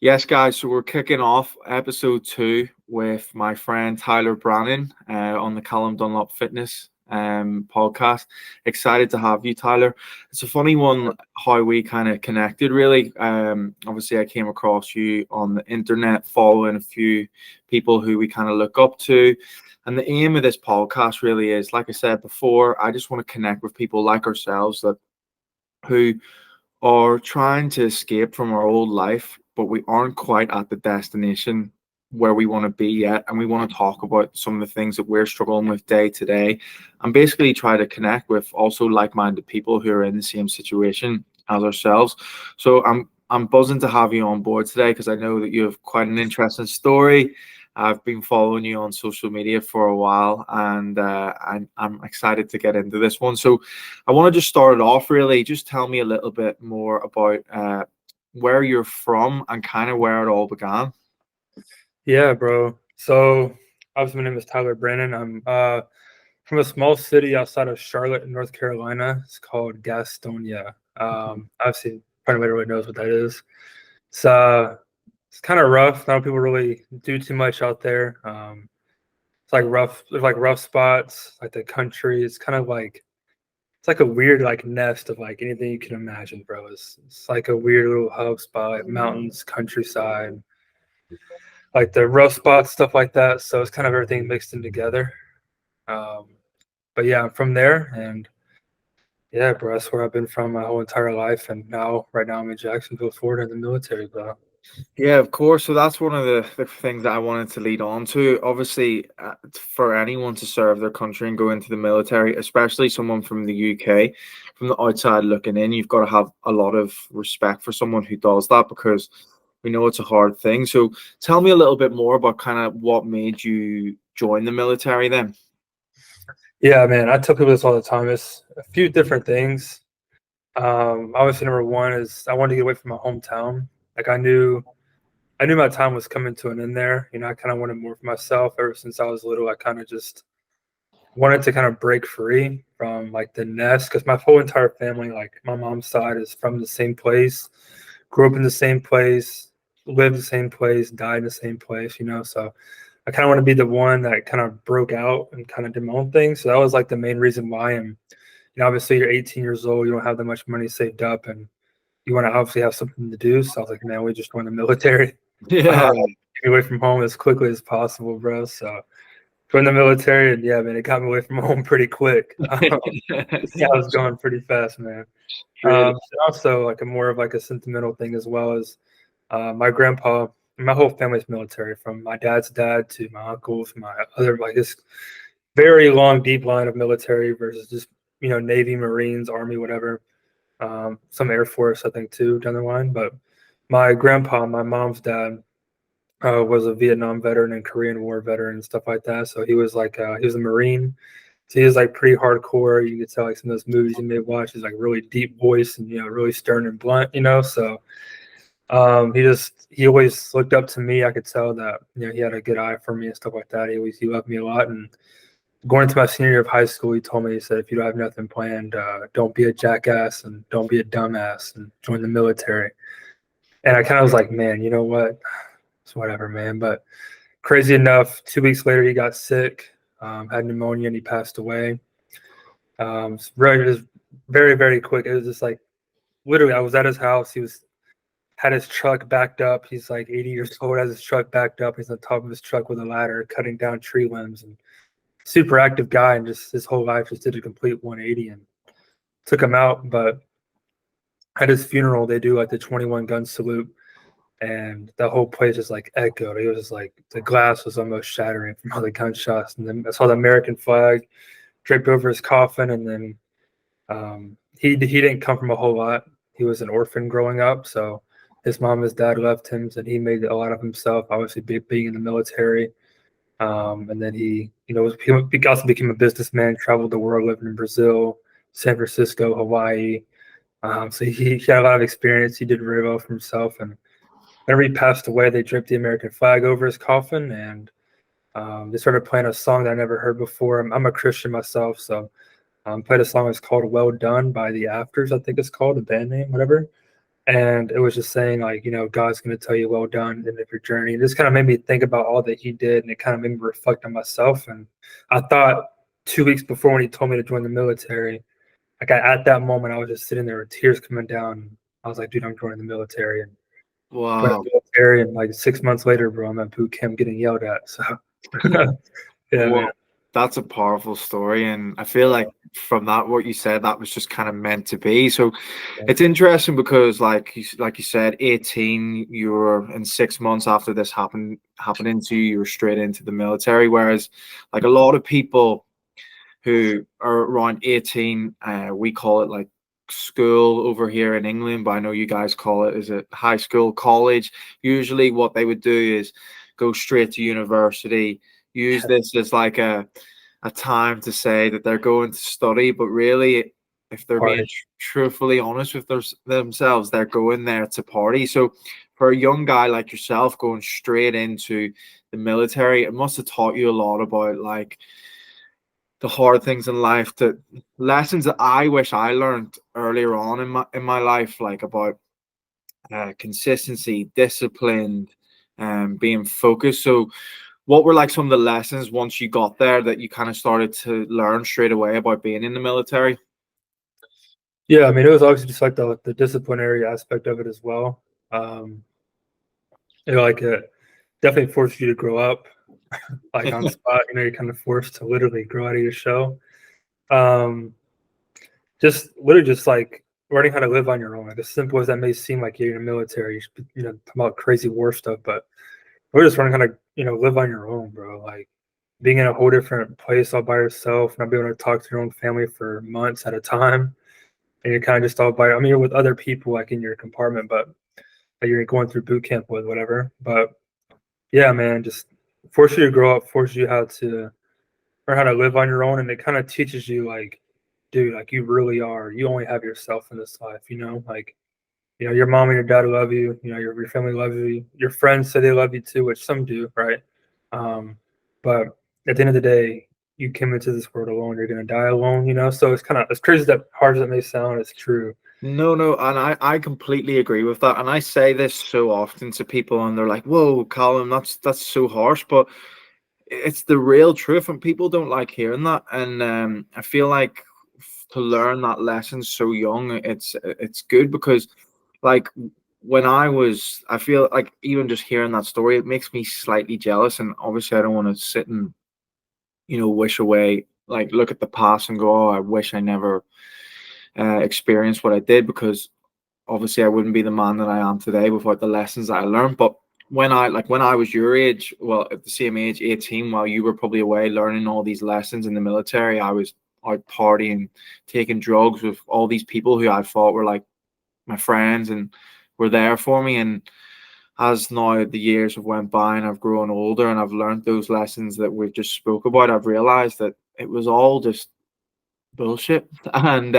Yes, guys. So we're kicking off episode 2 with my friend Tyler Brannon on the Callum Dunlop Fitness podcast. Excited to have you, Tyler. It's a funny one how we kind of connected, really. Obviously, I came across you on the internet, following a few people who we kind of look up to. And the aim of this podcast really is, like I said before, I just want to connect with people like ourselves that who are trying to escape from our old life, but we aren't quite at the destination where we want to be yet. And we want to talk about some of the things that we're struggling with day to day and basically try to connect with also like-minded people who are in the same situation as ourselves. So I'm buzzing to have you on board today because I know that you have quite an interesting story. I've been following you on social media for a while, and I'm excited to get into this one. So I want to just start it off, really. Just tell me a little bit more about where you're from and kind of where it all began. Yeah, bro. So obviously my name is Tyler Brannon. I'm from a small city outside of Charlotte, North Carolina. It's called Gastonia. Obviously probably nobody really knows what that is. It's kind of rough. Not people really do too much out there. It's like rough. There's like rough spots, like the country. It's like a weird like nest of like anything you can imagine, bro. It's like a weird little hub spot, like mountains, countryside, like the rough spots, stuff like that. So it's kind of everything mixed in together. Um, but yeah, I'm from there, and yeah, bro, that's where I've been from my whole entire life. And right now, I'm in Jacksonville, Florida, in the military, bro. Yeah, of course. So that's one of the things that I wanted to lead on to. Obviously, for anyone to serve their country and go into the military, especially someone from the UK, from the outside looking in, you've got to have a lot of respect for someone who does that because we know it's a hard thing. So tell me a little bit more about kind of what made you join the military then. Yeah, man, I tell people this all the time. It's a few different things. Obviously, number one is I wanted to get away from my hometown. Like I knew my time was coming to an end there. You know, I kind of wanted more for myself. Ever since I was little, I kind of just wanted to kind of break free from like the nest because my whole entire family, like my mom's side, is from the same place, grew up in the same place, lived the same place, died in the same place. You know, so I kind of want to be the one that kind of broke out and kind of did my own thing. So that was like the main reason why. And you know, obviously, you're 18 years old, you don't have that much money saved up, and you want to obviously have something to do. So I was like, man, we just joined the military. Yeah. Get away from home as quickly as possible, bro. So joined the military, and yeah, man, it got me away from home pretty quick. Yeah, I was going pretty fast, man. Really? Also, like a more of like a sentimental thing as well as my grandpa. My whole family's military, from my dad's dad to my uncles, my other like this very long, deep line of military versus just Navy, Marines, Army, whatever. Some Air Force, I think, too, down the line. But my grandpa, my mom's dad, was a Vietnam veteran and Korean War veteran and stuff like that. So he was like he was a Marine. So he was like pretty hardcore. You could tell like some of those movies you may watch. He's like really deep voice and really stern and blunt. So he always looked up to me. I could tell that he had a good eye for me and stuff like that. He loved me a lot. And going into my senior year of high school, he told me, he said, if you don't have nothing planned, don't be a jackass and don't be a dumbass and join the military. And I kind of was like, man, you know what? It's whatever, man. But crazy enough, 2 weeks later, he got sick, had pneumonia, and he passed away. It was very, very quick. It was just like, literally, I was at his house. Had his truck backed up. He's like 80 years old, has his truck backed up. He's on top of his truck with a ladder, cutting down tree limbs, and super active guy. And just his whole life just did a complete 180 and took him out. But at his funeral, they do like the 21 gun salute. And the whole place just like echoed. It was just like the glass was almost shattering from all the gunshots. And then I saw the American flag draped over his coffin. And then he didn't come from a whole lot. He was an orphan growing up, so his mom and his dad left him, and he made a lot of himself. Obviously, being in the military, and then he also became a businessman. Traveled the world, lived in Brazil, San Francisco, Hawaii. So he had a lot of experience. He did very well for himself, and whenever he passed away, they draped the American flag over his coffin, and they started playing a song that I never heard before. I'm a Christian myself, so played a song that's called "Well Done" by the Afters, I think it's called, the band name, whatever. And it was just saying, like, God's going to tell you, well done, in the end of your journey. And this kind of made me think about all that he did, and it kind of made me reflect on myself. And I thought 2 weeks before, when he told me to join the military, like, at that moment, I was just sitting there with tears coming down. I was like, dude, I'm joining the military. And joined Wow. the military, and like 6 months later, bro, I'm at boot camp getting yelled at. So yeah, man. Well, that's a powerful story, and I feel like from that, what you said, that was just kind of meant to be. So it's interesting because, like you said, 18, you were in 6 months after this happening to you, you were straight into the military. Whereas, like a lot of people who are around 18, we call it like school over here in England, but I know you guys call it, is it high school, college? Usually, what they would do is go straight to university, use this as like a time to say that they're going to study, but really, if they're being Party. truthfully honest with themselves, they're going there to party. So, for a young guy like yourself going straight into the military, it must have taught you a lot about like the hard things in life, the lessons that I wish I learned earlier on in my life, like about consistency, discipline, and being focused. So what were like some of the lessons once you got there that you kind of started to learn straight away about being in the military? Yeah, I mean, it was obviously just like the disciplinary aspect of it as well. Um, like it definitely forced you to grow up, like on the spot. You're kind of forced to literally grow out of your shell. Um, just literally just like learning how to live on your own. Like, as simple as that may seem, like you're in the military, talking about crazy war stuff, but we're just learning how to, live on your own, bro. Like being in a whole different place all by yourself, not being able to talk to your own family for months at a time. And you're kind of just all by, I mean, you're with other people like in your compartment, but that you're going through boot camp with, whatever. But yeah, man, just force you to grow up, force you how to learn how to live on your own. And it kind of teaches you, like, dude, like you really are, you only have yourself in this life, like, your mom and your dad love you, your family loves you, your friends say they love you too, which some do, right? But at the end of the day, you came into this world alone, you're going to die alone, so it's kind of, as crazy, that hard as it may sound, it's true. No, and I completely agree with that. And I say this so often to people, and they're like, "Whoa, Callum, that's so harsh," but it's the real truth, and people don't like hearing that. And I feel like to learn that lesson so young, it's good because, like, I feel like even just hearing that story, it makes me slightly jealous. And obviously, I don't want to sit and wish away, like look at the past and go, "Oh, I wish I never experienced what I did," because obviously I wouldn't be the man that I am today without the lessons that I learned. But when I was your age, well, at the same age, 18, while you were probably away learning all these lessons in the military, I was out partying, taking drugs with all these people who I thought were like my friends and were there for me. And as now the years have went by and I've grown older and I've learned those lessons that we've just spoke about, I've realized that it was all just bullshit. And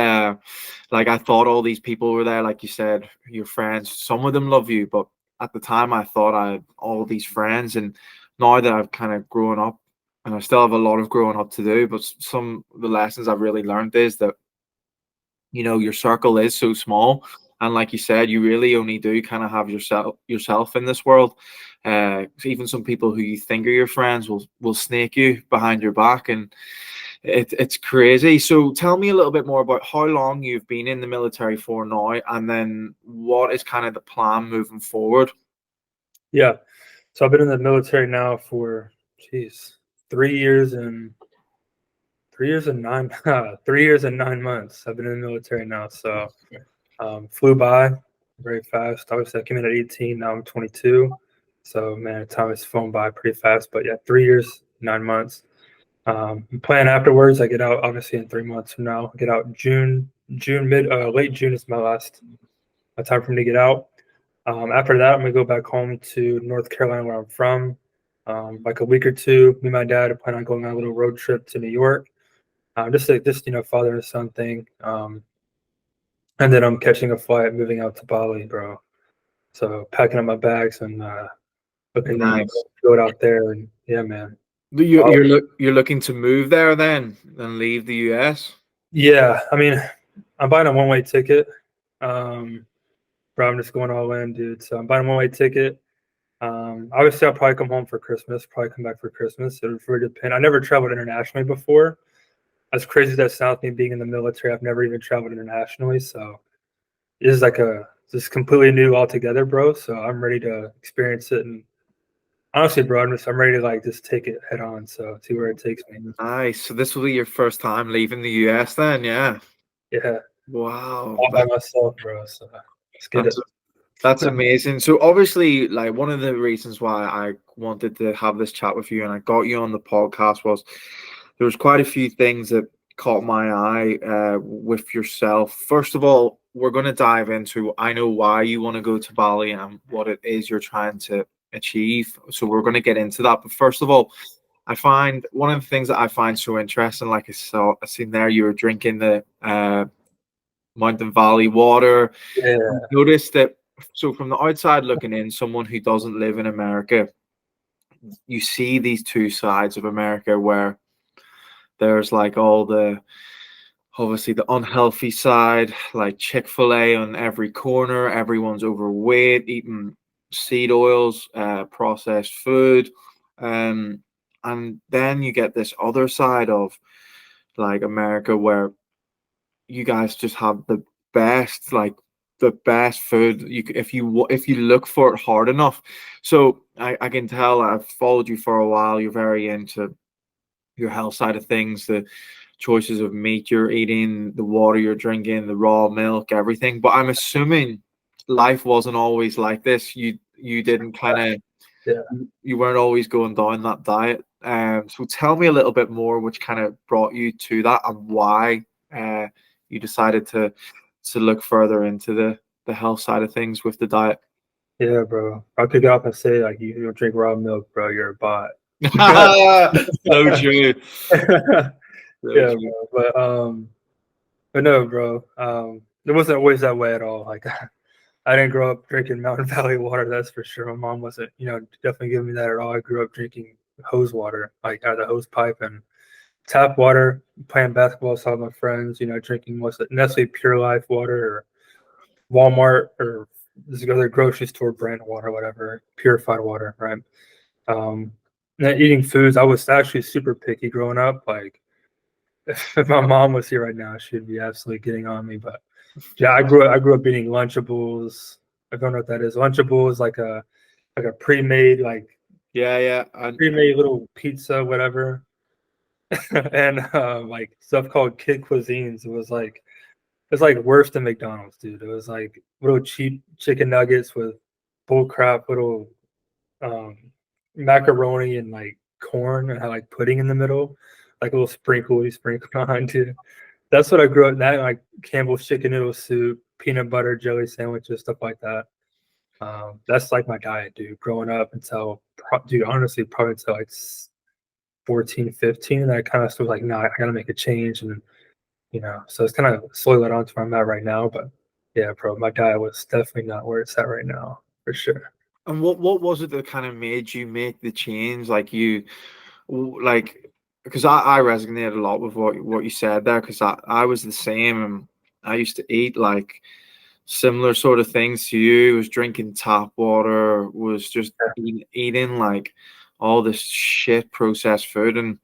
like I thought all these people were there, like you said, your friends, some of them love you, but at the time I thought I had all these friends. And now that I've kind of grown up, and I still have a lot of growing up to do, but some of the lessons I've really learned is that your circle is so small, and like you said, you really only do kind of have yourself in this world. Even some people who you think are your friends will snake you behind your back, and it's crazy. So tell me a little bit more about how long you've been in the military for now, and then what is kind of the plan moving forward. Yeah. So I've been in the military now for, geez, 3 years and 3 years and nine 3 years and 9 months. I've been in the military now, so flew by very fast. Obviously, I came in at 18. Now I'm 22. So man, time has flown by pretty fast. But yeah, 3 years, 9 months. Plan afterwards. I get out obviously in 3 months from now. I get out in late June is my time for me to get out. After that, I'm gonna go back home to North Carolina, where I'm from. Like a week or two, me and my dad are planning on going on a little road trip to New York. Just father and son thing. And then I'm catching a flight, moving out to Bali, bro. So packing up my bags and looking to Nice. go out there. And yeah, man. Bali. You're looking to move there then and leave the US? Yeah, I mean, I'm buying a one-way ticket. Um, bro, I'm just going all in, dude. So I'm buying a one-way ticket. Obviously, I'll probably come home for Christmas, probably come back for Christmas. It would really depend. I never traveled internationally before. As crazy as that sounds, me being in the military, I've never even traveled internationally. So this is like just completely new altogether, bro. So I'm ready to experience it. And honestly, bro, I'm ready to like just take it head on. So see where it takes me. Nice. So this will be your first time leaving the US then, yeah. Yeah, Wow. all by myself, bro. So let's get it. That's that's amazing. So obviously, like one of the reasons why I wanted to have this chat with you and I got you on the podcast was there was quite a few things that caught my eye with yourself. First of all, we're going to dive into I know why you want to go to Bali and what it is you're trying to achieve. So we're going to get into that. But first of all, I find one of the things that I find so interesting, like I seen there, you were drinking the Mountain Valley water. Yeah, Notice that. So from the outside looking in, someone who doesn't live in America, you see these two sides of America where there's like all the obviously the unhealthy side, like Chick-fil-A on every corner, everyone's overweight, eating seed oils, processed food. And then you get this other side of like America where you guys just have the best food if you look for it hard enough. So I can tell I've followed you for a while. You're very into your health side of things, the choices of meat you're eating, the water you're drinking, the raw milk, everything. But I'm assuming life wasn't always like this. You didn't kind of yeah. you weren't always going down that diet. So tell me a little bit more, which kind of brought you to that and why you decided to look further into the health side of things with the diet. Yeah, bro. I could get off and say like you don't drink raw milk, bro. You're a bot. So true. So Yeah, true. bro. But no, bro. It wasn't always that way at all. Like I didn't grow up drinking Mountain Valley water, that's for sure. My mom wasn't, definitely giving me that at all. I grew up drinking hose water, like out of the hose pipe and tap water, playing basketball, saw my friends, drinking what's it, Nestle Pure Life water or Walmart or this other grocery store brand water, whatever, purified water, right? Um, and eating foods, I was actually super picky growing up. Like if my mom was here right now, she'd be absolutely getting on me. But yeah, I grew up eating Lunchables. I don't know what that is. Lunchables like a pre-made Yeah, and pre-made little pizza, whatever, and like stuff called kid cuisines. It's like worse than McDonald's, dude. It was like little cheap chicken nuggets with bull crap little um, macaroni and like corn and had like pudding in the middle, like a little sprinkle you sprinkle on too. That's what I grew up. That like Campbell's chicken noodle soup, peanut butter jelly sandwiches, stuff like that. That's like my diet, dude. Growing up dude, honestly, probably until like 14, 15. And I kind of was like, no, I gotta make a change, and so it's kind of slowly led on to where I'm at right now. But yeah, bro, my diet was definitely not where it's at right now, for sure. what was it that kind of made you make the change? Like like because I resonate a lot with what you said there because I was the same and I used to eat like similar sort of things to you. Was drinking tap water, was just eating like all this shit processed food, and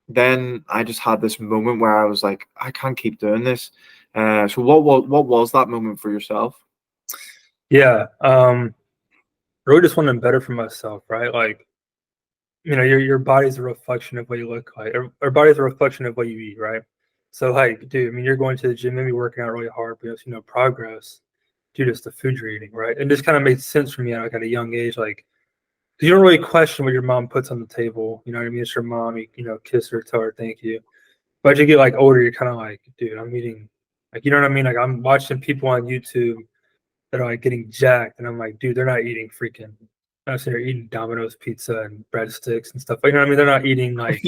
then I just had this moment where I was like, I can't keep doing this. So what was that moment for yourself? Yeah, really just wanting better for myself, right? Like, your body's a reflection of what you look like. Our body's a reflection of what you eat, right? So, like, dude, I mean, you're going to the gym, maybe working out really hard, but you know, progress due to the food you're eating, right? And this kind of made sense for me like at a young age, like, 'cause you don't really question what your mom puts on the table. You know what I mean? It's your mom. You kiss her, tell her thank you. But as you get like older, you're kind of like, dude, I'm eating, like, you know what I mean? Like, I'm watching people on YouTube that are like getting jacked, and I'm like, dude, they're not eating freaking. I'm sitting there eating Domino's pizza and breadsticks and stuff. Like, you know what I mean? They're not eating like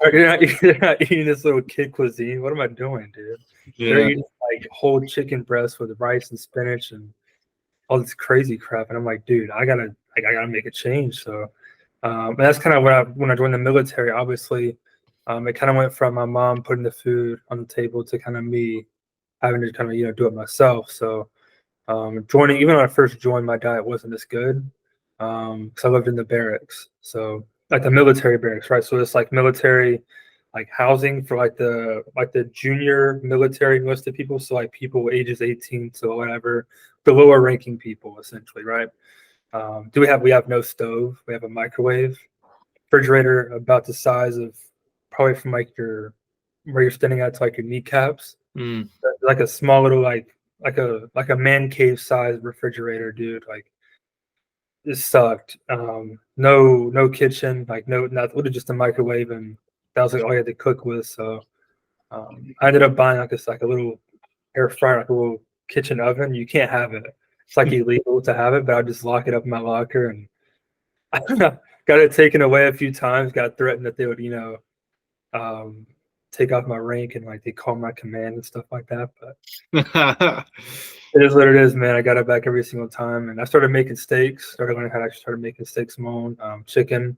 they're not eating this little kid cuisine. What am I doing, dude? They're Yeah. eating like whole chicken breast with rice and spinach and all this crazy crap. And I'm like, dude, I gotta make a change. So and that's kind of when I joined the military. Obviously, it kind of went from my mom putting the food on the table to kind of me having to kind of do it myself. So Joining, even when I first joined, my diet wasn't as good because I lived in the barracks, so like the military barracks, right? So it's like military, like housing for like the junior military enlisted people, so like people ages 18 to whatever, the lower ranking people essentially, right? We have no stove, we have a microwave, refrigerator about the size of probably from like your where you're standing at to like your kneecaps, Mm. like a small little like a man cave size refrigerator, dude. Like it sucked. No kitchen, like no not literally just a microwave, and that was like all you had to cook with. So I ended up buying like a little air fryer, like a little kitchen oven. You can't have it. It's like illegal to have it, but I just lock it up in my locker, and I got it taken away a few times. Got threatened that they would, um, take off my rank and like they call my command and stuff like that. But it is what it is, man. I got it back every single time, and I started making steaks. Started learning how to actually start making steaks of my own, chicken.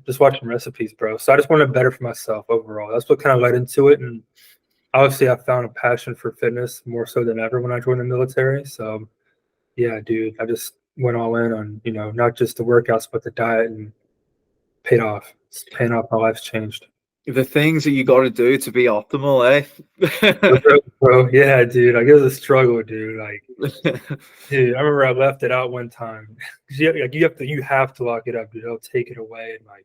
Just watching recipes, bro. So I just wanted better for myself overall. That's what kind of led into it, and obviously I found a passion for fitness more so than ever when I joined the military. So yeah, dude, I just went all in on not just the workouts but the diet, and paid off. It's paying off. My life's changed. The things that you got to do to be optimal, eh? Bro, yeah, dude. Like it was a struggle, dude. Like, dude, I remember I left it out one time. 'Cause you have to lock it up, dude. They'll take it away, and like,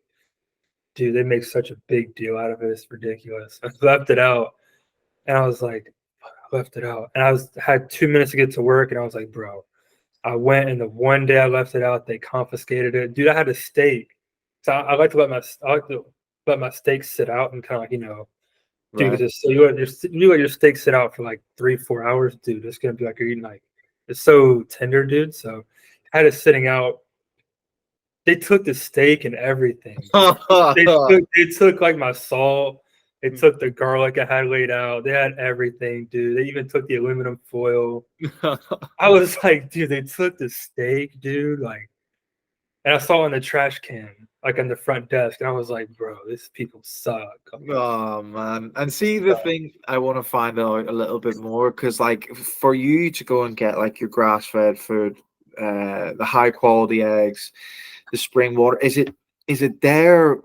dude, they make such a big deal out of it. It's ridiculous. I left it out, and I was like, I left it out, and had 2 minutes to get to work, and I was like, bro. I went, and the one day I left it out, they confiscated it. Dude, I had a steak. So I like to let my steaks sit out and kind of like, dude, Right. just so you let your steak sit out for like 3-4 hours, dude. It's gonna be like you're eating like it's so tender, dude. So I had it sitting out. They took the steak and everything, dude. They took like my salt. They took the garlic I had laid out. They had everything, dude. They even took the aluminum foil. I was like, dude, they took the steak, dude. Like, and I saw it in the trash can, like on the front desk, and I was like, bro, these people suck. Oh man. And see, the thing I want to find out a little bit more, because like for you to go and get like your grass-fed food, the high quality eggs, the spring water, is it there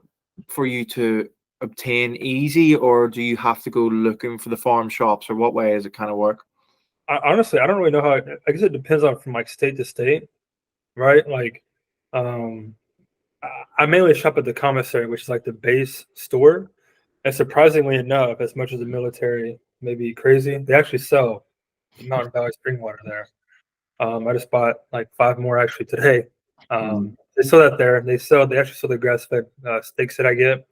for you to obtain easy, or do you have to go looking for the farm shops, or what way does it kind of work? Honestly, I don't really know how. I guess it depends on from like state to state, right? Like, um, I mainly shop at the commissary, which is like the base store. And surprisingly enough, as much as the military may be crazy, they actually sell Mountain Valley spring water there. I just bought like 5 more actually today. Mm. They sell that there. They actually sell the grass fed steaks that I get.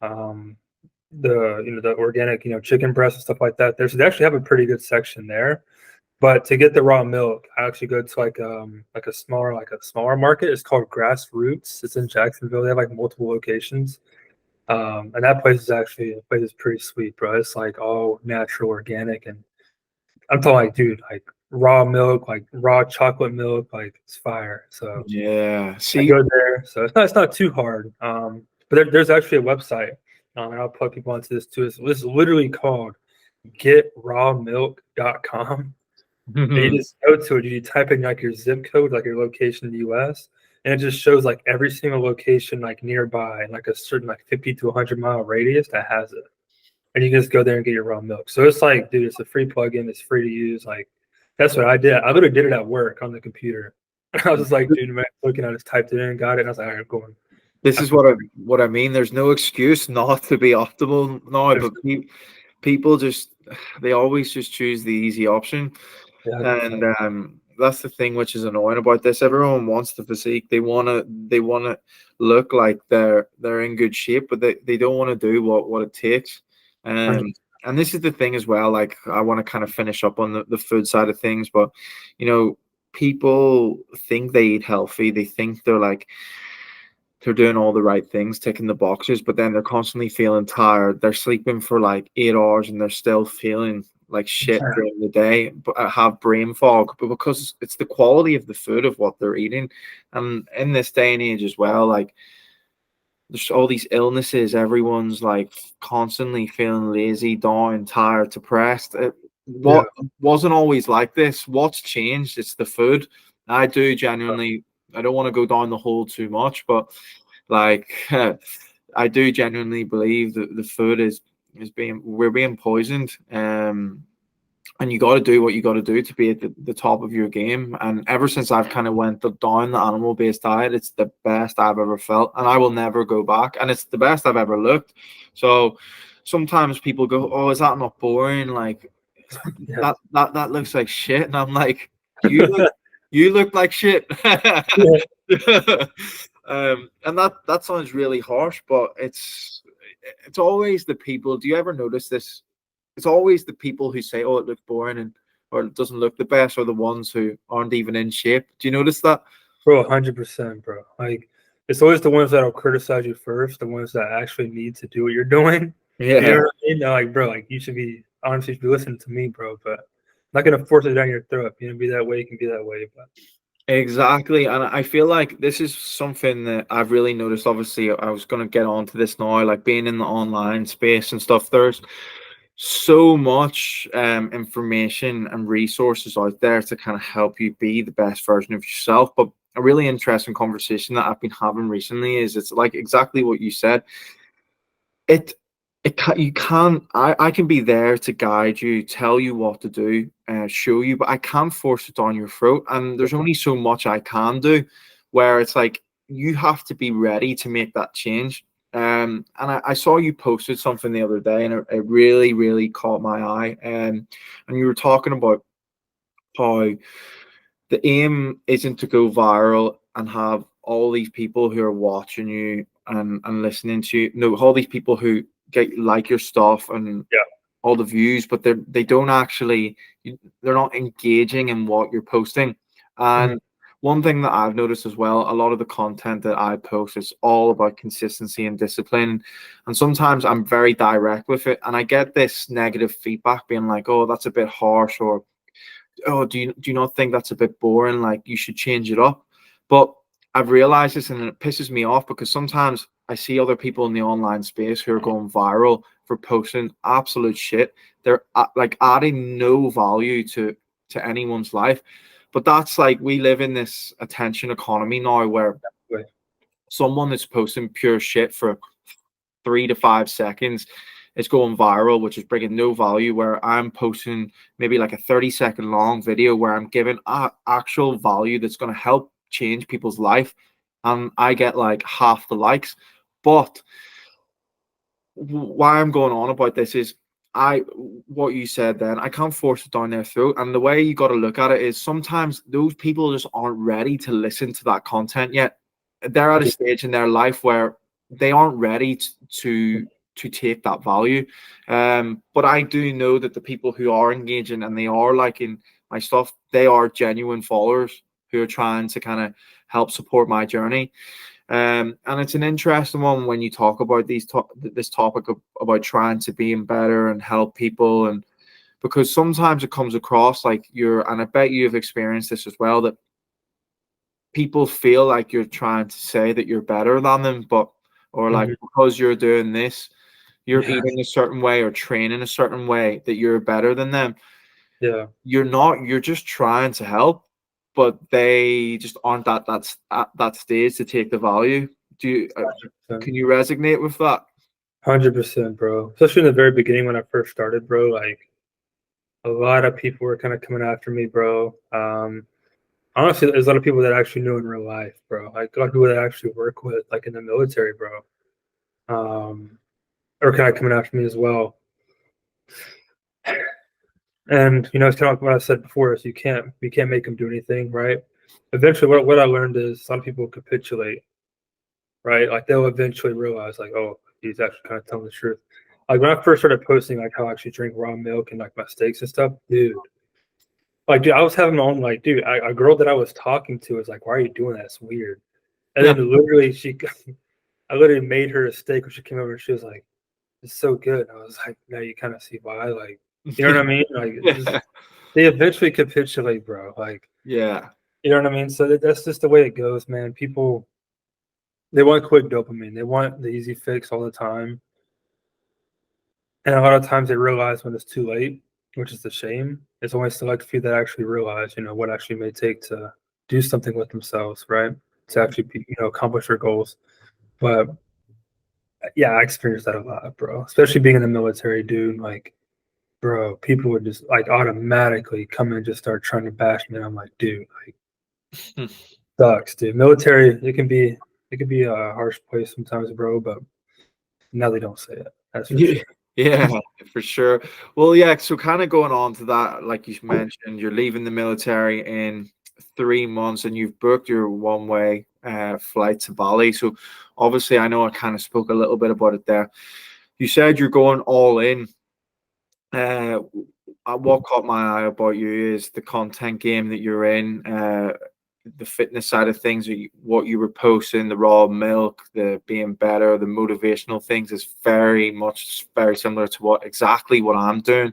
Um, the organic chicken breast and stuff like that. They actually have a pretty good section there. But to get the raw milk, I actually go to like a smaller market. It's called Grassroots. It's in Jacksonville. They have like multiple locations. And that place is pretty sweet, bro. It's like all natural, organic, and I'm talking like, dude, like raw milk, like raw chocolate milk, like it's fire. So Yeah. I See, go there. So it's not too hard. But there's actually a website, and I'll plug people onto this too. This is literally called getrawmilk.com. And you just go to it, you type in like your zip code, like your location in the US, and it just shows like every single location like nearby and like a certain like 50 to 100-mile radius that has it. And you can just go there and get your raw milk. So it's like, dude, it's a free plugin, it's free to use. Like that's what I did. I literally did it at work on the computer. I was just like, dude, man, looking at it, just typed it in, got it, and I was like, all right, I'm going. this is what I mean. There's no excuse not to be optimal now, There's, but people just they always just choose the easy option. yeah, 100%. And that's the thing which is annoying about this. Everyone wants the physique. They wanna look like they're in good shape, but they don't want to do what it takes. And this is the thing as well. Like I want to kind of finish up on the food side of things, but people think they eat healthy. They think they're doing all the right things, ticking the boxes, but then they're constantly feeling tired. They're sleeping for like 8 hours and they're still feeling like shit during the day, but have brain fog. But because it's the quality of the food of what they're eating, and in this day and age as well, like there's all these illnesses. Everyone's like constantly feeling lazy, down, tired, depressed. Yeah. what wasn't always like this. What's changed? It's the food. I do genuinely. I don't want to go down the hole too much, but like I do genuinely believe that the food is being we're being poisoned. And you got to do what you got to do to be at the top of your game. And ever since I've kind of went down the animal based diet, it's the best I've ever felt, and I will never go back. And it's the best I've ever looked. So sometimes people go, "Oh, is that not boring? Like Yeah. that looks like shit." And I'm like, you look like shit." Yeah. And that sounds really harsh, but it's always the people. Do you ever notice this? It's always the people who say, "Oh, it looks boring," and or it doesn't look the best, are the ones who aren't even in shape. Do you notice that? Bro, 100%, bro. Like, it's always the ones that'll criticize you first, the ones that actually need to do what you're doing. You know Yeah, what I mean? They're like, bro, like you should be honestly, you should be listening to me, bro. But I'm not gonna force it down your throat. If you know, be that way, you can be that way. But exactly. And I feel like this is something that I've really noticed. Obviously, I was going to get onto this now, like being in the online space and stuff. There's so much information and resources out there to kind of help you be the best version of yourself. But a really interesting conversation that I've been having recently is it's like exactly what you said. It you can't I can be there to guide you, tell you what to do, show you, but I can't force it down your throat. And there's only so much I can do, where it's like you have to be ready to make that change. And I saw you posted something the other day, and it really, really caught my eye. And you were talking about how the aim isn't to go viral and have all these people who are watching you and listening to you. No, all these people who get like your stuff and yeah. all the views, but they don't actually they're not engaging in what you're posting. Mhm. And one thing that I've noticed as well, a lot of the content that I post is all about consistency and discipline. And sometimes I'm very direct with it, and I get this negative feedback being like, "Oh, that's a bit harsh," or "Oh, do you not think that's a bit boring? Like you should change it up." But I've realized this, and it pisses me off because sometimes I see other people in the online space who are going viral for posting absolute shit. They're like adding no value to anyone's life. But that's like we live in this attention economy now, where Wait. someone that's posting pure shit for 3 to 5 seconds is going viral, which is bringing no value. Where I'm posting maybe like a 30-second long video where I'm giving actual value that's going to help change people's life, and I get like half the likes. But why I'm going on about this is I what you said then, I can't force it down their throat. And the way you got to look at it is sometimes those people just aren't ready to listen to that content yet. They're at a stage in their life where they aren't ready to take that value. But I do know that the people who are engaging and they are liking my stuff, they are genuine followers who are trying to kind of help support my journey. And it's an interesting one when you talk about this topic about trying to be better and help people, and because sometimes it comes across like and I bet you've experienced this as well, that people feel like you're trying to say that you're better than them, but or like Mhm. because you're doing this, you're Yeah. eating a certain way or training a certain way, that you're better than them. Yeah. You're not. You're just trying to help, but they just aren't at that stage to take the value. Do you? Can you resonate with that? 100%, bro. Especially in the very beginning when I first started, bro. Like a lot of people were kind of coming after me, bro. Honestly, there's a lot of people that I actually knew in real life, bro. Like a lot of people that I actually work with, like in the military, bro. Um, are kind of coming after me as well. And it's kind of like what I said before: is you can't make them do anything, right? Eventually, what I learned is a lot of people capitulate, right? Like they'll eventually realize, like, oh, he's actually kind of telling the truth. Like when I first started posting, like how I actually drink raw milk and like my steaks and stuff, dude. Like, dude, I was having my own, like, dude, a girl that I was talking to was like, "Why are you doing that? It's weird." And Yeah. then literally, I literally made her a steak when she came over. And she was like, "It's so good." And I was like, "Now you kind of see why." Like, you know what I mean? Like, Yeah. they eventually capitulate, bro. Like, Yeah. you know what I mean? So that's just the way it goes, man. People, they want quick dopamine. They want the easy fix all the time. And a lot of times they realize when it's too late. which is a shame. It's only select few that actually realize, what actually may take to do something with themselves, right? To actually be, accomplish their goals. But yeah, I experienced that a lot, bro. Especially being in the military, dude. Like, bro, people would just like automatically come in and just start trying to bash me. And I'm like, dude, like, sucks, dude. Military, it can be a harsh place sometimes, bro. But now they don't say it. That's for Yeah, sure. yeah, for sure. Well, yeah, so kind of going on to that, like you mentioned, you're leaving the military in 3 months and you've booked your one-way flight to Bali. So obviously, I know I kind of spoke a little bit about it there. You said you're going all in. Uh, what caught my eye about you is the content game that you're in, the fitness side of things, what you were posting, the raw milk, the being better, the motivational things is very similar to exactly what I'm doing.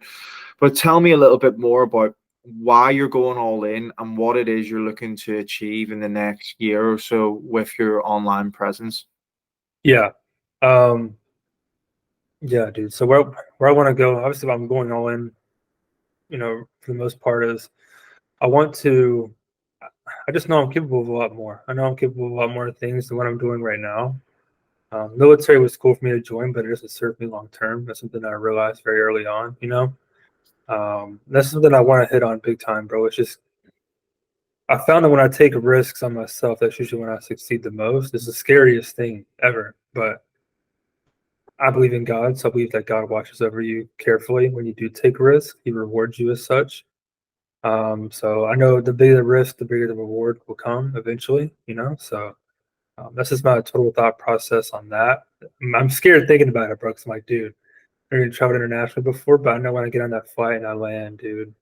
But tell me a little bit more about why you're going all in and what it is you're looking to achieve in the next year or so with your online presence. Yeah. Um, yeah, dude. So where I want to go, obviously, I'm going all in, for the most part, is I want to. I just know I'm capable of a lot more. I know I'm capable of a lot more things than what I'm doing right now. Military was cool for me to join, but it doesn't serve me long term. That's something that I realized very early on. That's something I want to hit on big time, bro. It's just I found that when I take risks on myself, that's usually when I succeed the most. It's the scariest thing ever, but I believe in God, so I believe that God watches over you carefully when you do take risks. He rewards you as such. So I know the bigger the risk, the bigger the reward will come eventually. So that's just my total thought process on that. I'm scared thinking about it, bro, because I'm like, dude, I never traveled internationally before, but I know when I get on that flight and I land, dude,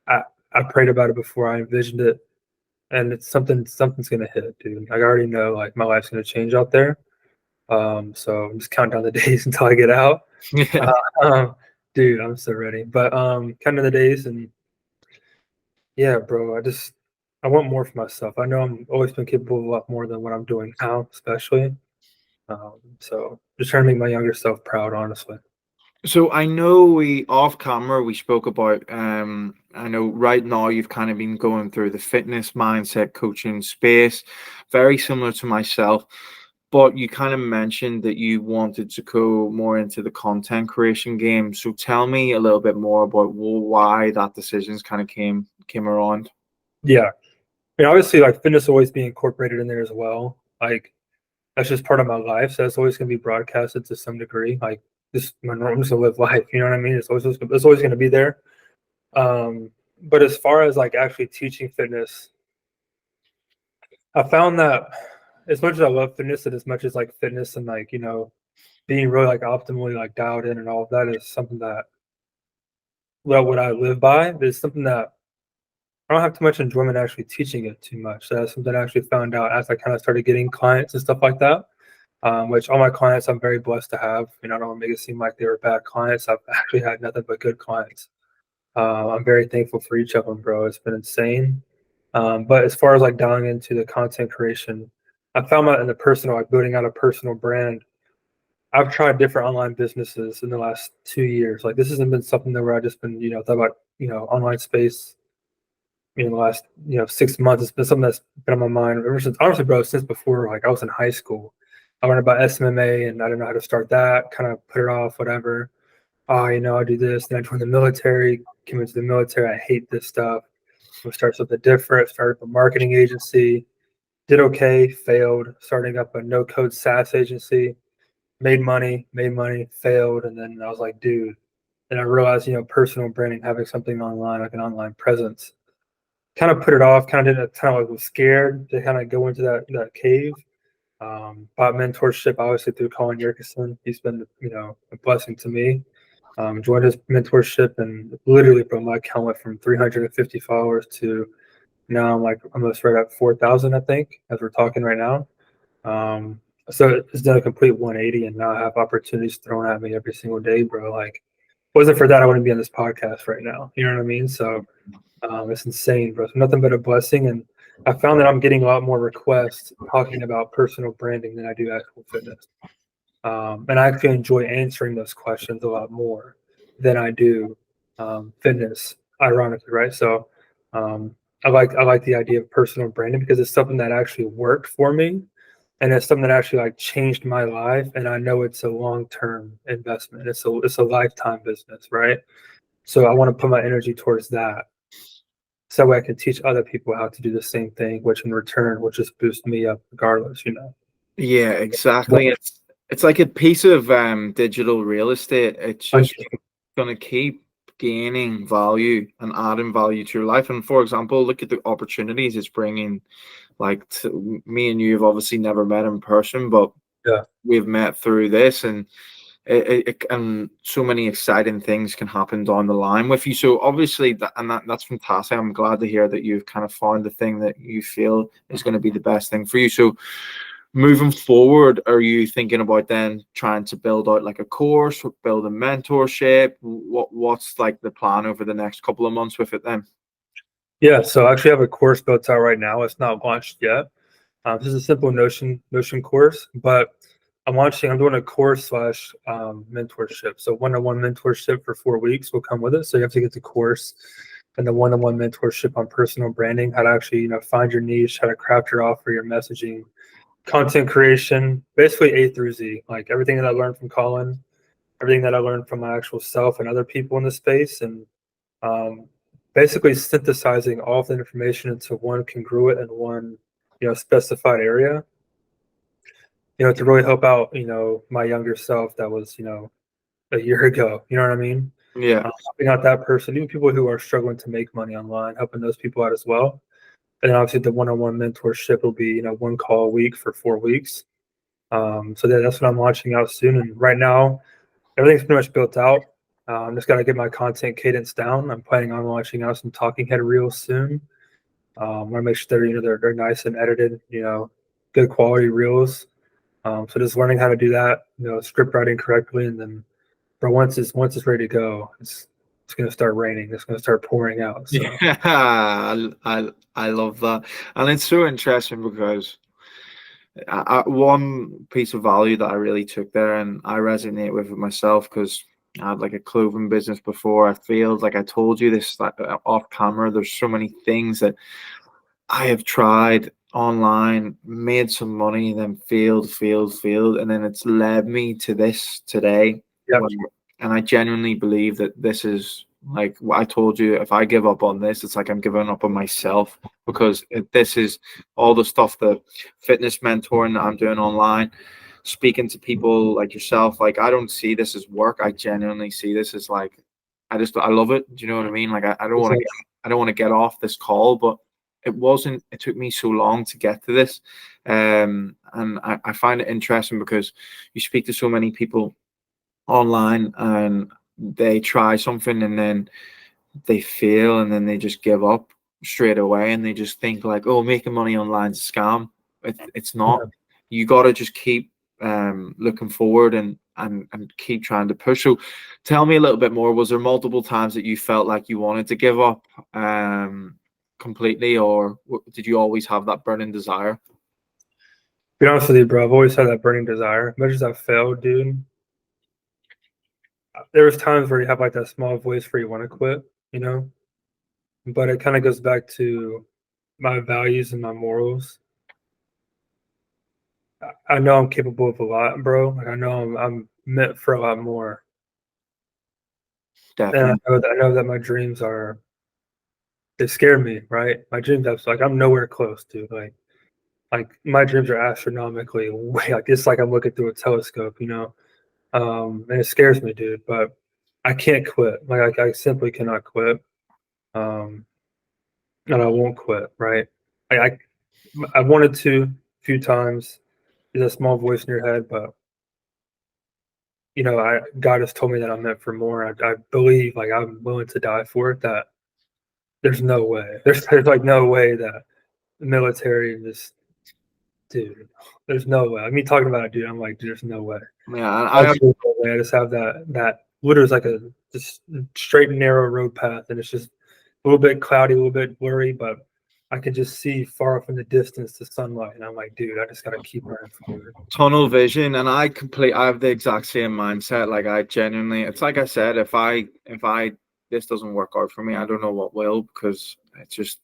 I, I prayed about it before, I envisioned it, and it's something's gonna hit, dude. Like, I already know like my life's gonna change out there. So I'm just counting down the days until I get out. Yeah. Uh, um, dude, I'm so ready. But counting the days, and yeah, bro, I want more for myself. I know I'm always been capable of a lot more than what I'm doing now, especially. So just trying to make my younger self proud, honestly. So I know we off camera we spoke about I know right now you've kind of been going through the fitness mindset coaching space, very similar to myself, but you kind of mentioned that you wanted to go more into the content creation game. So tell me a little bit more about why that decisions kind of came around. Yeah. Obviously, like fitness will always be incorporated in there as well. Like that's just part of my life. So that's always going to be broadcasted to some degree. Like this, my norm is to live life. You know what I mean? It's always going to be there. But as far as like actually teaching fitness, I found that as much as I love fitness and as much as like fitness and like, being really like optimally like dialed in and all of that is something that what I live by. There's something that I don't have too much enjoyment actually teaching it too much. So that's something I actually found out as I kind of started getting clients and stuff like that. Which all my clients I'm very blessed to have. I don't want to make it seem like they were bad clients. I've actually had nothing but good clients. I'm very thankful for each of them, bro. It's been insane. But as far as like dialing into the content creation, I found that in the personal, like building out a personal brand. I've tried different online businesses in the last 2 years. Like this hasn't been something that where I just been, thought about, online space, the last, 6 months. It's been something that's been on my mind ever since, honestly, bro, since before, like I was in high school. I learned about SMMA and I didn't know how to start that, kind of put it off, whatever. Oh, I do this. Then I joined the military, came into the military. I hate this stuff. We started something different, started up a marketing agency, did okay, failed, starting up a no code SaaS agency, made money, failed. And then I was like, dude, and I realized, personal branding, having something online, like an online presence, kind of put it off, kind of didn't, kind of like was scared to kind of go into that cave. Bought mentorship, obviously through Colin Yerkeson. He's been, a blessing to me. Joined his mentorship and literally, bro, my account went from 350 followers to now I'm like almost right at 4,000, I think, as we're talking right now. So it's done a complete 180, and now I have opportunities thrown at me every single day, bro. Like, wasn't for that, I wouldn't be on this podcast right now. You know what I mean? So it's insane, bro. So nothing but a blessing. And I found that I'm getting a lot more requests talking about personal branding than I do actual fitness. And I actually enjoy answering those questions a lot more than I do fitness, ironically, right? So I like the idea of personal branding because it's something that actually worked for me, and it's something that actually like changed my life. And I know it's a long term investment. It's a lifetime business, right? So I want to put my energy towards that, so that way I can teach other people how to do the same thing, which in return will just boost me up regardless, you know. Yeah, exactly. It's like a piece of digital real estate. It's Like, just going to keep gaining value and adding value to your life. And for example, look at the opportunities it's bringing. Like me and you have obviously never met in person, but yeah, we've met through this, and and so many exciting things can happen down the line with you. So obviously, that's fantastic. I'm glad to hear that you've kind of found the thing that you feel is going to be the best thing for you. So moving forward, are you thinking about then trying to build out like a course, build a mentorship? What's like the plan over the next couple of months with it then? yeah. So I actually have a course built out right now. It's not launched yet. This is a simple Notion course, but I'm doing a course slash mentorship. So one-on-one mentorship for 4 weeks will come with it. So you have to get the course and the one-on-one mentorship on personal branding, how to actually, you know, find your niche, how to craft your offer, your messaging, content creation, basically A through Z. Like everything that I learned from Colin, everything that I learned from my actual self and other people in the space, and um, basically synthesizing all of the information into one congruent and one, you know, specified area, you know, to really help out, you know, my younger self that was, you know, a year ago. You know what I mean? Yeah. Helping out that person, even people who are struggling to make money online, helping those people out as well. And then obviously the one-on-one mentorship will be, you know, one call a week for 4 weeks. So that's what I'm launching out soon. And right now, everything's pretty much built out. Just got to get my content cadence down. I'm planning on launching out some talking head reels soon. I want to make sure they're, you know, they're nice and edited, you know, good quality reels. So just learning how to do that, you know, script writing correctly, and then for once it's ready to go, it's gonna start raining. It's gonna start pouring out. So Yeah, I love that, and it's so interesting because one piece of value that I really took there, and I resonate with it myself because I had like a clothing business before. I feel like I told you this like, off camera. There's so many things that I have tried online, made some money, then failed, and then it's led me to this today. yeah, And I genuinely believe that this is like what I told you. If I give up on this, it's like I'm giving up on myself because this is all the stuff, the fitness mentoring that I'm doing online, speaking to people like yourself. Like I don't see this as work. I genuinely see this as like I love it. Do you know what I mean? Like I don't want to I don't want to get off this call, but it took me so long to get to this. And I find it interesting because you speak to so many people online and they try something and then they fail and then they just give up straight away and they just think like, oh, making money online is a scam. It's not. yeah. You got to just keep looking forward and keep trying to push. So tell me a little bit more. Was there multiple times that you felt like you wanted to give up completely, or did you always have that burning desire? Be honest with you, bro, I've always had that burning desire. As much as I've failed, dude, there was times where you have like that small voice where you want to quit, you know. But it kind of goes back to my values and my morals. I know I'm capable of a lot, bro. Like I know I'm meant for a lot more, and Definitely. I know that my dreams are they scare me, right? My dreams, that's like I'm nowhere close to like my dreams are astronomically way like it's like I'm looking through a telescope, you know. And it scares me, dude. But I can't quit. Like I simply cannot quit. Um, and I won't quit, right? I I, I wanted to a few times. There's a small voice in your head, but you know, God has told me that I'm meant for more. I believe, like I'm willing to die for it. That there's no way. There's like no way that the military just, dude. There's no way. I mean, talking about it, dude. I'm like, dude, there's no way. Yeah, Absolutely no way. I just have that literally is like a just straight and narrow road path, and it's just a little bit cloudy, a little bit blurry, but I can just see far off in the distance the sunlight, and I'm like, dude, I just gotta keep running forward. tunnel vision, and I have the exact same mindset. Like I genuinely, it's like I said, if I this doesn't work out for me, I don't know what will, because it's just,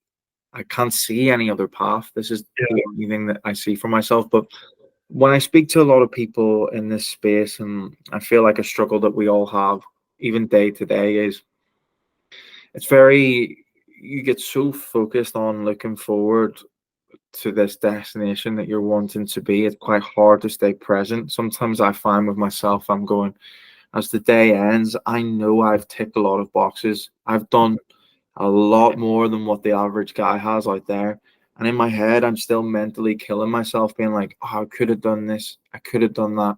I can't see any other path. This is Yeah. the only thing that I see for myself. But when I speak to a lot of people in this space, and I feel like a struggle that we all have, even day to day, is it's very, you get so focused on looking forward to this destination that you're wanting to be. It's quite hard to stay present. Sometimes I find with myself, I'm going, as the day ends, I know I've ticked a lot of boxes. I've done a lot more than what the average guy has out there. And in my head, I'm still mentally killing myself, being like, oh, I could have done this. I could have done that.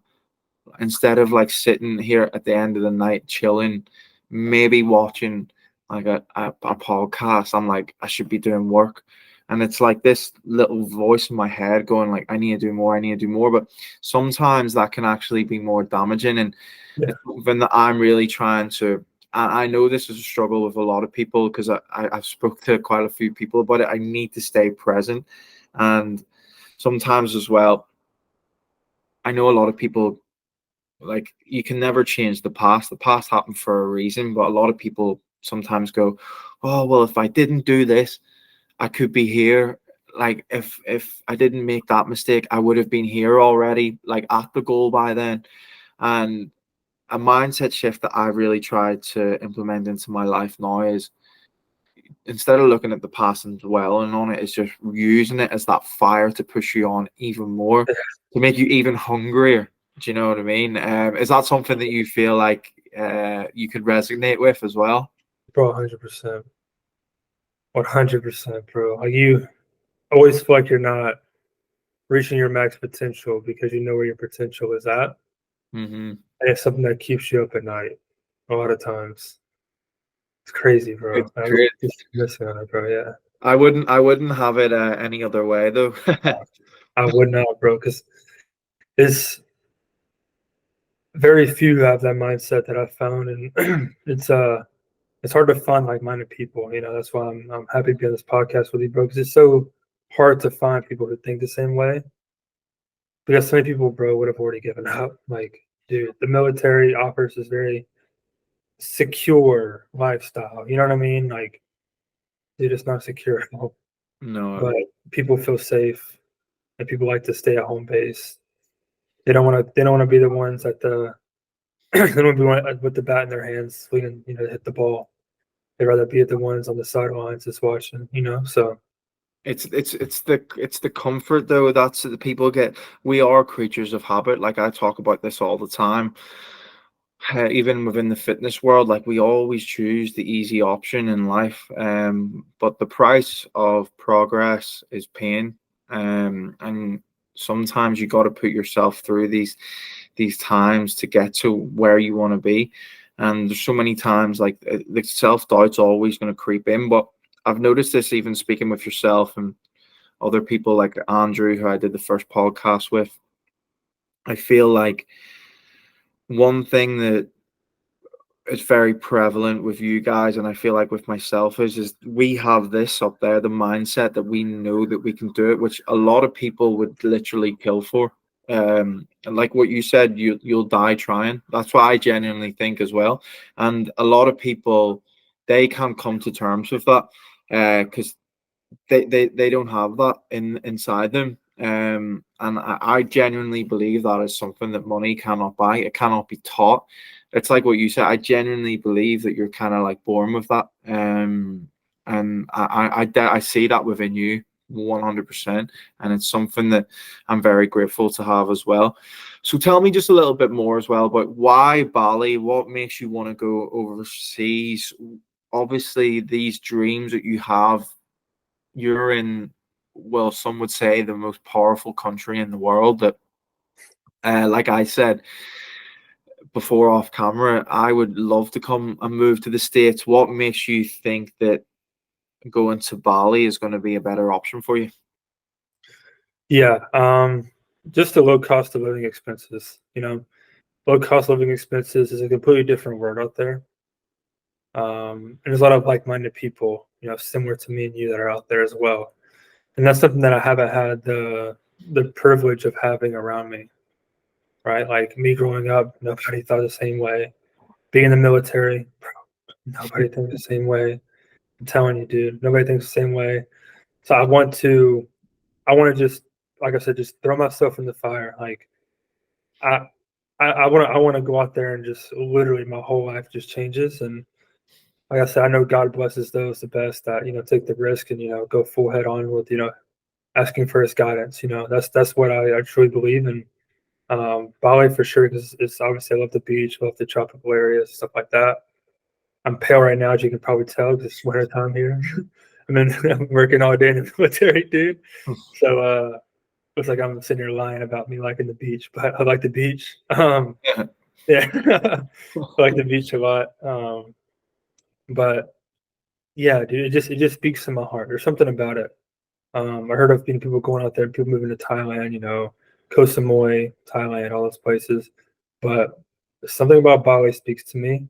Instead of like sitting here at the end of the night, chilling, maybe watching like a podcast, I'm like, I should be doing work. And it's like this little voice in my head going like, I need to do more, I need to do more. But sometimes that can actually be more damaging. And Yeah. it's something that I'm really trying to, and I know this is a struggle with a lot of people, because I've spoke to quite a few people about it. I need to stay present. And sometimes as well, I know a lot of people, like, you can never change the past. The past happened for a reason, but a lot of people sometimes go, oh well, if I didn't do this, I could be here. Like, if I didn't make that mistake, I would have been here already, like at the goal by then. And a mindset shift that I really tried to implement into my life now is, instead of looking at the past and dwelling on it, is just using it as that fire to push you on even more, to make you even hungrier. Do you know what I mean? Is that something that you feel like you could resonate with as well? Bro, 100%. 100%, bro. Like, you always feel like you're not reaching your max potential because you know where your potential is at. Mm-hmm. And it's something that keeps you up at night a lot of times. It's crazy, bro. It's I was great. just missing on it, bro. Yeah. I wouldn't have it any other way though. I would not, bro, because it's very few have that mindset that I've found, and it's hard to find like-minded people. That's why I'm happy to be on this podcast with you, bro, because it's so hard to find people who think the same way. Because so many people, bro, would have already given up. Like, dude, the military offers this very secure lifestyle. You know what I mean? Like, dude, it's not secure at all. No, But people feel safe, and people like to stay at home base. They don't want to. They don't want to be the ones at the. They don't want to be with the bat in their hands, waiting, to hit the ball. They'd rather be at the ones on the sidelines just watching. So it's the comfort though, that's the people get. We are creatures of habit. Like, I talk about this all the time. Even within the fitness world, like, we always choose the easy option in life, but the price of progress is pain, and sometimes you got to put yourself through these times to get to where you want to be. And there's so many times, like, the self-doubt's always going to creep in. But I've noticed this even speaking with yourself and other people like Andrew, who I did the first podcast with. I feel like one thing that is very prevalent with you guys, and I feel like with myself, is we have this up there, the mindset that we know that we can do it, which a lot of people would literally kill for. And like what you said, you'll die trying. That's what I genuinely think as well. And a lot of people, they can't come to terms with that, because they don't have that inside them. And I genuinely believe that is something that money cannot buy. It cannot be taught. It's like what you said. I genuinely believe that you're kind of like born with that. And I see that within you 100%. And it's something that I'm very grateful to have as well. So tell me just a little bit more as well about why Bali. What makes you want to go overseas? Obviously, these dreams that you have, you're in, well, some would say the most powerful country in the world. That, like I said before off camera, I would love to come and move to the States. What makes you think that going to Bali is going to be a better option for you? yeah, just the low cost of living expenses. Low cost living expenses is a completely different word out there. And there's a lot of like-minded people, similar to me and you, that are out there as well. And that's something that I haven't had the privilege of having around me, right? Like, me growing up, nobody thought the same way. Being in the military, Nobody thinks the same way. I'm telling you, dude. Nobody thinks the same way. So I want to just, like I said, just throw myself in the fire. Like I, I want to go out there and just literally my whole life just changes. And like I said, I know God blesses those the best that take the risk and go full head on with asking for His guidance. That's what I truly believe in. Bali for sure because it's obviously I love the beach, love the tropical areas, stuff like that. I'm pale right now, as you can probably tell, because it's winter time here. I'm working all day in the military, dude. So looks like I'm sitting here lying about me liking the beach, but I like the beach. Yeah. Yeah, I like the beach a lot. But yeah, dude, it just speaks to my heart. There's something about it. I heard of people going out there, people moving to Thailand, Koh Samui, Thailand, all those places. But something about Bali speaks to me,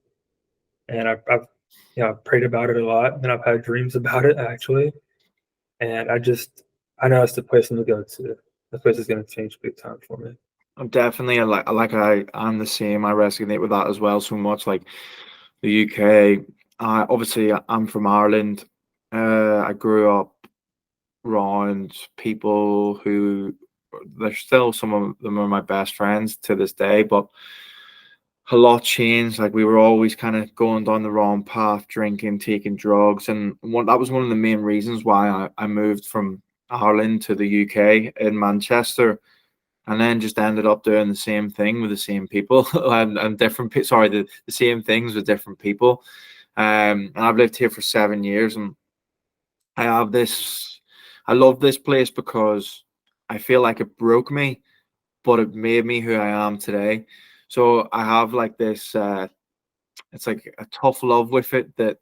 and I've prayed about it a lot, and I've had dreams about it actually. And I know it's the place I'm gonna go to. That place is gonna change big time for me. I'm definitely I'm the same. I resonate with that as well so much. Like the UK, obviously I'm from Ireland. I grew up around people who they're still some of them are my best friends to this day, but a lot changed. Like we were always kind of going down the wrong path, drinking, taking drugs, and that was one of the main reasons why I moved from Ireland to the UK in Manchester, and then just ended up doing the same thing with the same people and sorry, the same things with different people. And I've lived here for 7 years, and I have this. I love this place because I feel like it broke me, but it made me who I am today. So I have like this. It's like a tough love with it that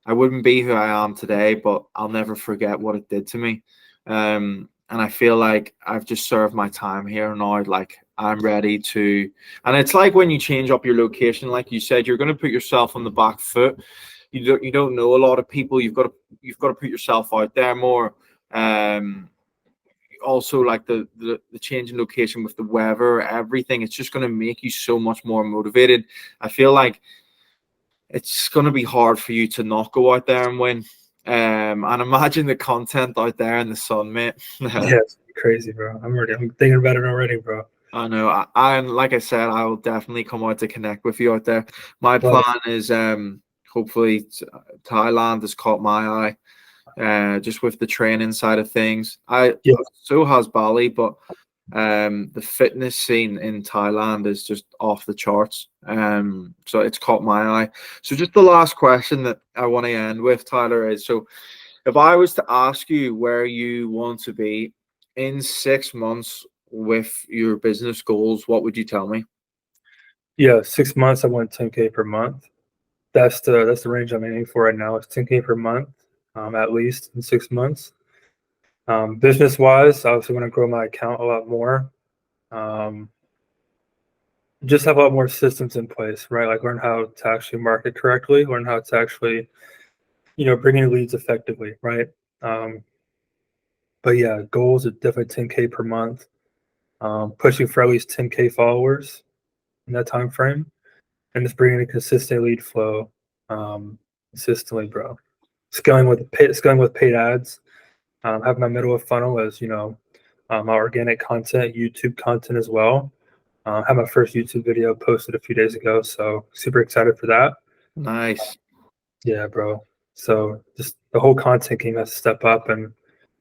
I wouldn't be who I am today, but I'll never forget what it did to me. And I feel like I've just served my time here now. Like I'm ready to, and it's like when you change up your location, like you said, you're going to put yourself on the back foot. You don't know a lot of people. You've got to put yourself out there more. Um, Also like the change in location with the weather, everything. It's just going to make you so much more motivated. I feel like it's going to be hard for you to not go out there and win. And imagine the content out there in the sun, mate. Yeah, it's crazy, bro. I'm thinking about it already, bro. I know. And like I said, I will definitely come out to connect with you out there. My Love plan is hopefully Thailand has caught my eye. Just with the training side of things. Yeah, So has Bali, but the fitness scene in Thailand is just off the charts. So it's caught my eye. So just the last question that I want to end with, Tyler, is so if I was to ask you where you want to be in 6 months with your business goals, what would you tell me? yeah. 6 months, I want 10K per month. That's the range I'm aiming for right now. It's 10K per month, at least in 6 months. Business wise, I also want to grow my account a lot more. Um, just have a lot more systems in place, right? Like learn how to actually market correctly, learn how to actually, bring in leads effectively, right? Um, but yeah, goals are definitely 10K per month. Pushing for at least 10K followers in that time frame, and just bringing a consistent lead flow, consistently, bro. Scaling with paid ads. Have my middle of funnel as my organic content, YouTube content as well. Had my first YouTube video posted a few days ago, so super excited for that. Nice. Yeah, bro. So just the whole content game has to step up, and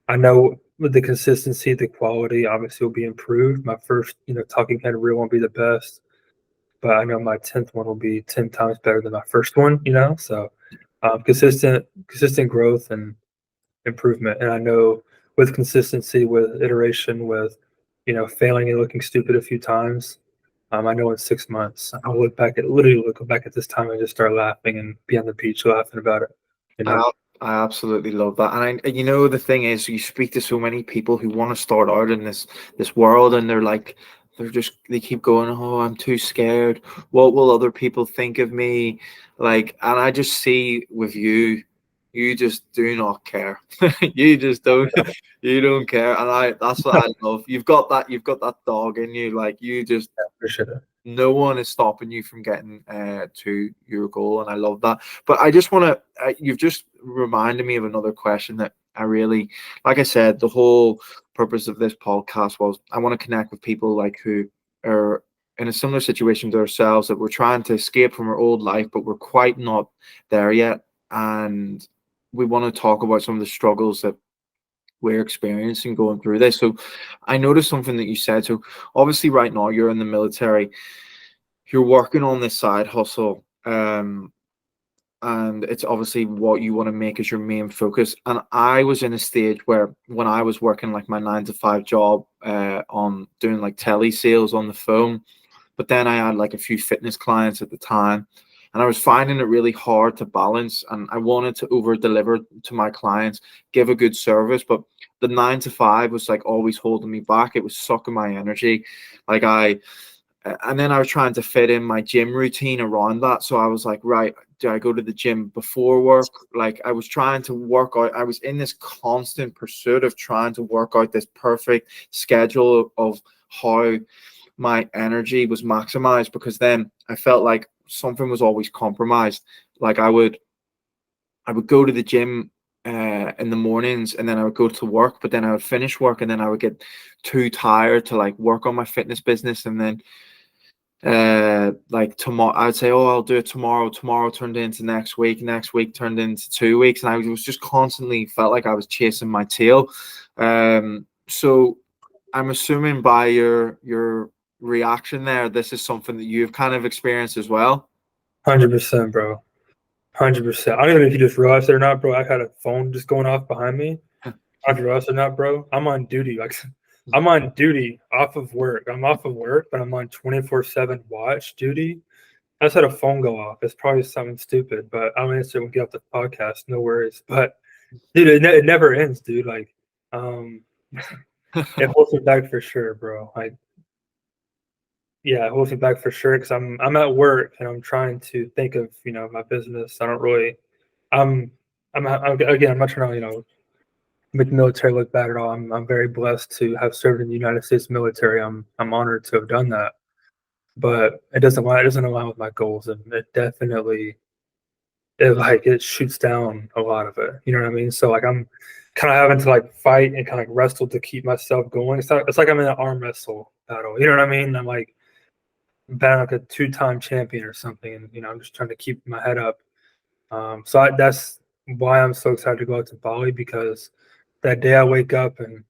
I know with the consistency, the quality obviously will be improved. My first, talking head reel won't be the best, but I know my 10th one will be 10 times better than my first one. So consistent growth and improvement. And I know with consistency, with iteration, with failing and looking stupid a few times, I know in 6 months I'll look back at this time and just start laughing and be on the beach laughing about it. You know, I I absolutely love that, and the thing is, you speak to so many people who want to start out in this world, and they keep going, oh, I'm too scared. What will other people think of me? Like, and I just see with you, you just do not care. You just don't, you don't care, and that's what I love. You've got that dog in you. Like you just I appreciate it. no one is stopping you from getting to your goal, and I love that. But I just want to, you've just reminded me of another question that I really, like I said, the whole purpose of this podcast was I want to connect with people like who are in a similar situation to ourselves, that we're trying to escape from our old life, but we're quite not there yet. And we want to talk about some of the struggles that we're experiencing going through this. So I noticed something that you said. So obviously right now you're in the military, you're working on this side hustle, and it's obviously what you want to make as your main focus. And I was in a stage where when I was working like my 9 to 5 job, on doing like tele sales on the phone, but then I had like a few fitness clients at the time, and I was finding it really hard to balance. And I wanted to over deliver to my clients, give a good service, but the 9 to 5 was like always holding me back. It was sucking my energy. Like and then I was trying to fit in my gym routine around that. So I was like, right, do I go to the gym before work? Like I was trying to work out. I was in this constant pursuit of trying to work out this perfect schedule of how my energy was maximized, because then I felt like something was always compromised. Like I would go to the gym in the mornings, and then I would go to work, but then I would finish work and then I would get too tired to like work on my fitness business. And then like tomorrow I'd say, oh, I'll do it tomorrow. Tomorrow turned into next week. Next week turned into 2 weeks. And I was just constantly felt like I was chasing my tail. So I'm assuming by your reaction there, this is something that you've kind of experienced as well. 100%, bro. 100%. I don't even know if you just realized it or not, bro. I had a phone just going off behind me. I don't know if you realized it or not, bro. I'm on duty. Like I'm on duty off of work. I'm off of work, but I'm on 24/7 watch duty. I just had a phone go off. It's probably something stupid, but I'll answer when we get off the podcast. No worries. But dude, it never ends, dude. Like, it holds me back for sure, bro. Like, yeah, it holds me back for sure because I'm at work and I'm trying to think of my business. I don't really. I'm again. I'm not trying to make the military look bad at all. I'm very blessed to have served in the United States military. I'm honored to have done that, but it doesn't align with my goals, and it definitely it shoots down a lot of it. You know what I mean? So like I'm kind of having to like fight and kind of like wrestle to keep myself going. It's like I'm in an arm wrestle battle. You know what I mean? I'm like battling like a 2-time champion or something, and I'm just trying to keep my head up. That's why I'm so excited to go out to Bali, because that day I wake up and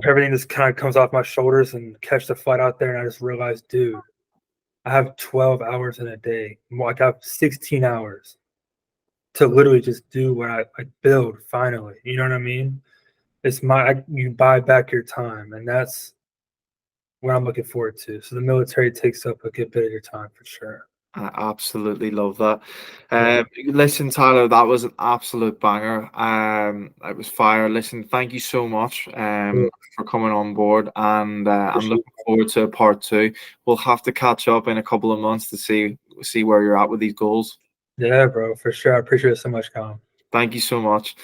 everything just kind of comes off my shoulders and catch the flight out there, and I just realized, dude, I have 12 hours in a day. Like I have 16 hours to literally just do what I build finally. You know what I mean? You buy back your time, and that's what I'm looking forward to. So the military takes up a good bit of your time for sure. I absolutely love that. Listen, Tyler, that was an absolute banger. It was fire. Listen, thank you so much for coming on board, and I'm looking forward to part 2. We'll have to catch up in a couple of months to see where you're at with these goals. Yeah, bro, for sure. I appreciate it so much, Colin. Thank you so much.